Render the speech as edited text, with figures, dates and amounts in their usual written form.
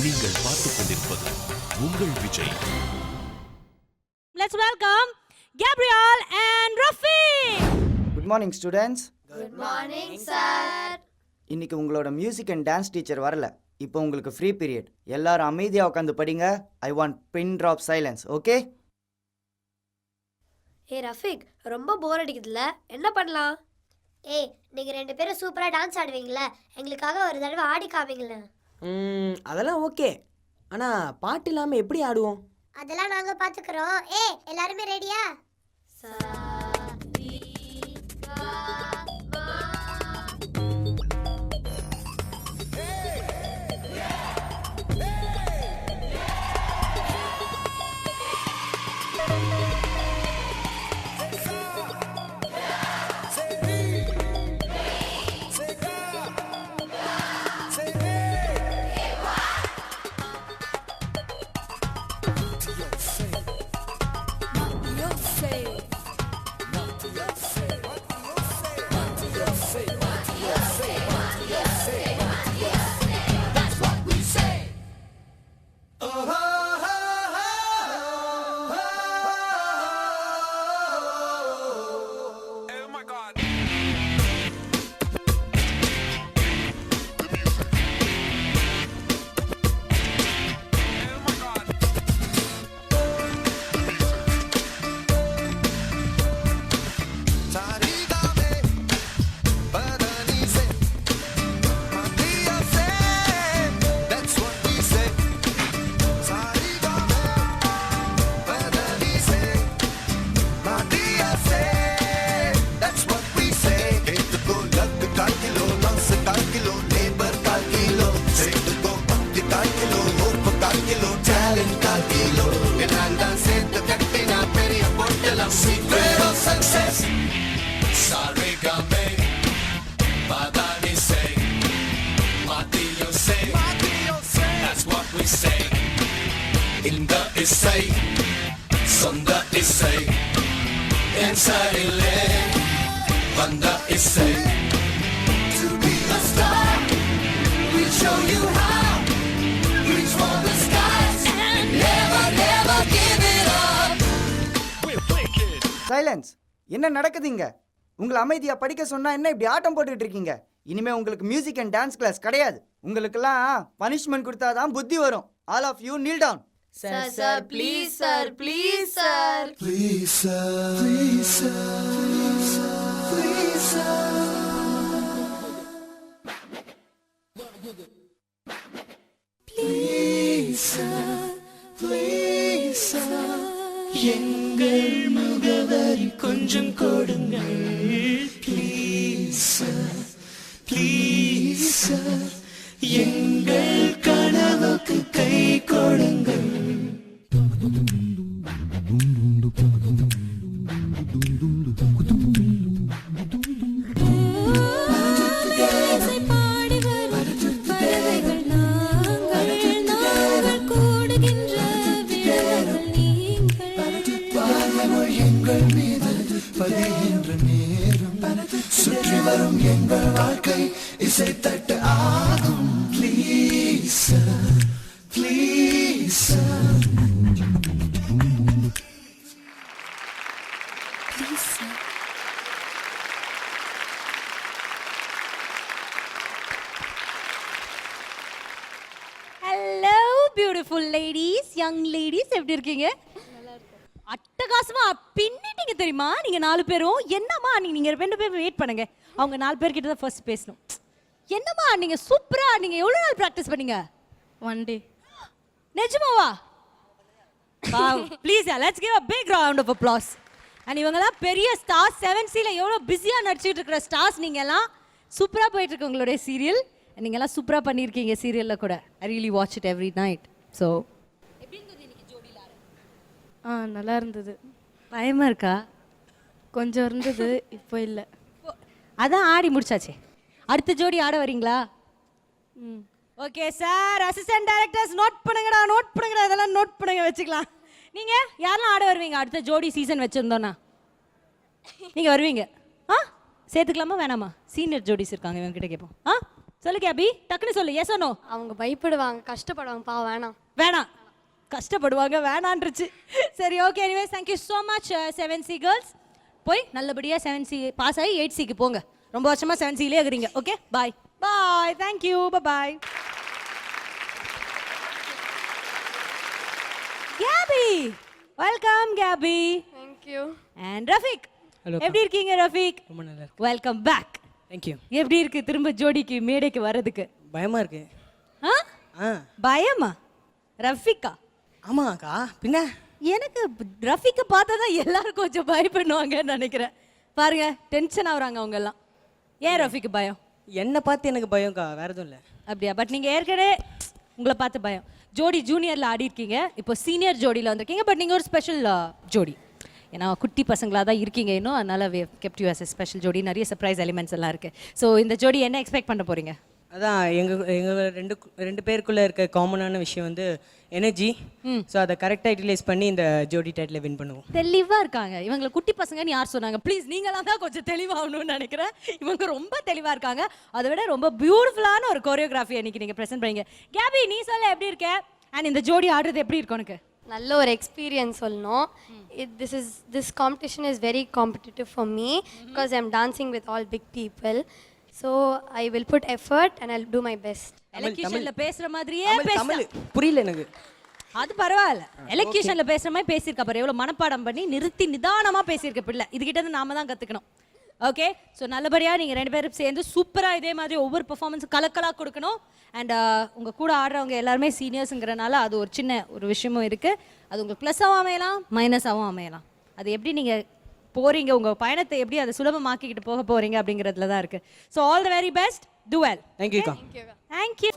நீங்கள் பார்த்துக் கொண்டிருப்பது உங்கள் Vijay. Let's welcome Gabriel and Rafiq. Good morning students. Good morning sir. இன்னைக்கு உங்களோட மியூசிக் அண்ட் டான்ஸ் டீச்சர் வரல. இப்போ உங்களுக்கு ஃப்ரீ பீரியட். எல்லாரும் அமைதியா உட்கார்ந்து படிங்க. I want pin drop silence. Okay? Rafiq, ரொம்ப போர் அடிக்குதுல, என்ன பண்ணலாம்? நீங்க ரெண்டு பேரும் சூப்பரா டான்ஸ் ஆடுவீங்களா? எங்களுக்காக ஒரு தடவை ஆடி காமிங்களே. அதெல்லாம் ஓகே. ஆனா பாட்டு இல்லாம எப்படி ஆடுவோம்? அதெல்லாம் நாங்க பாத்துக்கறோம். எல்லாரும் ரெடியா? Isai, sonda isai, ensaiile, vanda isai. To be a star, we'll show you how. Reach for the skies and never, never give it up. Silence. என்ன நடக்குதுங்க? உங்களை அமைதியா படிக்க சொன்னா என்ன இப்படி ஆட்டம் போட்டுட்டு இருக்கீங்க? இனிமே உங்களுக்கு மியூசிக் அண்ட் டான்ஸ் கிளாஸ் கிடையாது. உங்களுக்கெல்லாம் பனிஷ்மெண்ட் கொடுத்தாதான் புத்தி வரும். All of you kneel down. Sir, please sir, please sir. Please sir, please sir, please sir, please sir. Please sir, please sir. எங்கள் முகவரி கொஞ்சம் கொடுங்கள். Please sir, please sir. எங்கள் கனவுக்கு கை கொடுங்கள். எங்கள் மீது பதிகின்ற நேரம் சுற்றி வரும் எங்கள் வாழ்க்கை இசை தட்டு ஆகும். Please sir, please sir. Please sir. Hello beautiful ladies, young ladies, எப்படி இருக்கீங்க? அட்டகாசமா பின்னிட்டீங்க தெரியுமா? நீங்க 4 பேரும் என்னம்மா நீங்க 2 பேரும் வெயிட் பண்ணுங்க. அவங்க 4 பேர் கிட்ட தான் ஃபர்ஸ்ட் பேசணும். என்னம்மா நீங்க சூப்பரா நீங்க எவ்வளவு நாள் பிராக்டிஸ் பண்ணீங்க? 1 day. நிஜமாவா? Wow, please let's give a big round of applause. And இவங்கலாம் பெரிய ஸ்டார்ஸ் 7Cல எவ்வளவு பிஸியா நடிச்சிட்டு இருக்கிற ஸ்டார்ஸ். நீங்க எல்லாம் சூப்பரா போயிட்டு இருக்கு உங்களுடைய சீரியல். நீங்க எல்லாம் சூப்பரா பண்ணிருக்கீங்க சீரியல்ல கூட. I really watch it every night. So நல்லா இருந்தது. பயமா இருக்கா? கொஞ்சம் இருந்தது, இப்போ இல்லை. அதான் ஆடி முடிச்சாச்சே. அடுத்த ஜோடி ஆட வரீங்களா? Okay sir, assistant directors note பண்ணுங்கடா, இதெல்லாம் நோட் பண்ணுங்க, வச்சுக்கலாம். நீங்க யாரெல்லாம் ஆட வருவீங்க அடுத்த ஜோடி சீசன் வச்சிருந்தோன்னா? நீங்க வருவீங்க? சேர்த்துக்கலாமா வேணாமா? சீனியர் ஜோடிஸ் இருக்காங்க, இவங்க கிட்ட கேட்போம். சொல்லு கேபி டக்குன்னு சொல்லு எஸ் நோ. அவங்க பயப்படுவாங்க கஷ்டப்படுவாங்க பா வேணாம். வேணாம் கஷ்டப்படுவாங்க வேணான்றுச்சு. சரி okay anyways thank you so much 7C girls. போய் நல்லபடியாக 7C பாஸ் ஆகி 8Cக்கு போங்க. ரொம்ப வருஷமாக 7Cலே இருக்கிறீங்க. Okay bye bye thank you bye. KP welcome KP. Thank you. And Rafiq. Hello, எப்படி இருக்கீங்க ரஃபிக்? ரொம்ப நல்லா இருக்கு. Welcome back. தேங்க்யூ. எப்படி இருக்கு திரும்ப ஜோடிக்கு மேடைக்கு வர்றதுக்கு? பயமாக இருக்கு. ஆ பயமா? ரஃபிகா? ஆமாக்கா பின்ன எனக்கு ரஃபிக்கை பார்த்தா தான் எல்லாரும் கொஞ்சம் பயப்படுவாங்கன்னு நினைக்கிறேன். பாருங்க டென்ஷன் ஆகுறாங்க அவங்க எல்லாம். ஏன் ரஃபிக்கு பயம்? என்னை பார்த்து எனக்கு பயம்க்கா, வேற எதுவும் இல்லை. அப்படியா? பட் நீங்கள் ஏற்கனவே உங்களை பார்த்து பயம். ஜோடி ஜூனியரில் ஆடி இருக்கீங்க, இப்போ சீனியர் ஜோடியில் வந்திருக்கீங்க. பட் நீங்கள் ஒரு ஸ்பெஷல் ஜோடி, ஏன்னா குட்டி பசங்களாக தான் இருக்கீங்க இன்னும், அதனால் we kept you as a special jodi. நிறைய சர்ப்ரைஸ் எலிமெண்ட்ஸ் எல்லாம் இருக்குது. ஸோ இந்த ஜோடி என்ன எக்ஸ்பெக்ட் பண்ண போகிறீங்க? அதான் எங்கள் ரெண்டு பேருக்குள்ளே இருக்க காமனான விஷயம் வந்து எனர்ஜி. ஸோ அதை கரெக்டாக யூட்டிலைஸ் பண்ணி இந்த ஜோடி டைட்டில் வின் பண்ணுவோம். தெளிவாக இருக்காங்க. இவங்களை குட்டி பசங்கன்னு யார் சொன்னாங்க? ப்ளீஸ் நீங்களாம் தான் கொஞ்சம் தெளிவாகணும்னு நினைக்கிறேன். இவங்க ரொம்ப தெளிவாக இருக்காங்க. அதை விட ரொம்ப பியூட்டிஃபுல்லான ஒரு கோரியோகிராஃபி அன்றைக்கி நீங்கள் ப்ரெசென்ட் பண்ணீங்க. கேபி நீ சொல்ல எப்படி இருக்க? அண்ட் இந்த ஜோடி ஆடுறது எப்படி இருக்கும் உனக்கு? நல்ல ஒரு எக்ஸ்பீரியன்ஸ் சொல்லணும். This competition is very competitive for me because I am dancing with all big people. So I will put effort and I will do my best. எலக்யூஷனில் பேசுகிற மாதிரியே தமிழ் புரியல எனக்கு. அது பரவாயில்ல. எலக்யூஷனில் பேசுகிற மாதிரி பேசியிருக்க பாரு. எவ்வளோ மனப்பாடம் பண்ணி நிறுத்தி நிதானமாக பேசியிருக்க பிள்ளை. இதுகிட்ட இருந்து நாம தான் கற்றுக்கணும். ஓகே ஸோ நல்லபடியாக நீங்கள் ரெண்டு பேரும் சேர்ந்து சூப்பராக இதே மாதிரி ஒவ்வொரு பெர்ஃபார்மன்ஸும் கலக்கலாக கொடுக்கணும். அண்ட் உங்கள் கூட ஆடுறவங்க எல்லாருமே சீனியர்ஸுங்கிறனால அது ஒரு சின்ன ஒரு விஷயமும் இருக்குது. அது உங்களுக்கு ப்ளஸ்ஸாகவும் அமையலாம் மைனஸாகவும் அமையலாம். அது எப்படி நீங்கள் போகிறீங்க, உங்கள் பயணத்தை எப்படி அதை சுலபமாக்கிக்கிட்டு போக போகிறீங்க அப்படிங்கிறதுல தான் இருக்குது. So all the very best. Do well. தேங்க்யூக்கா. தேங்க்யூ.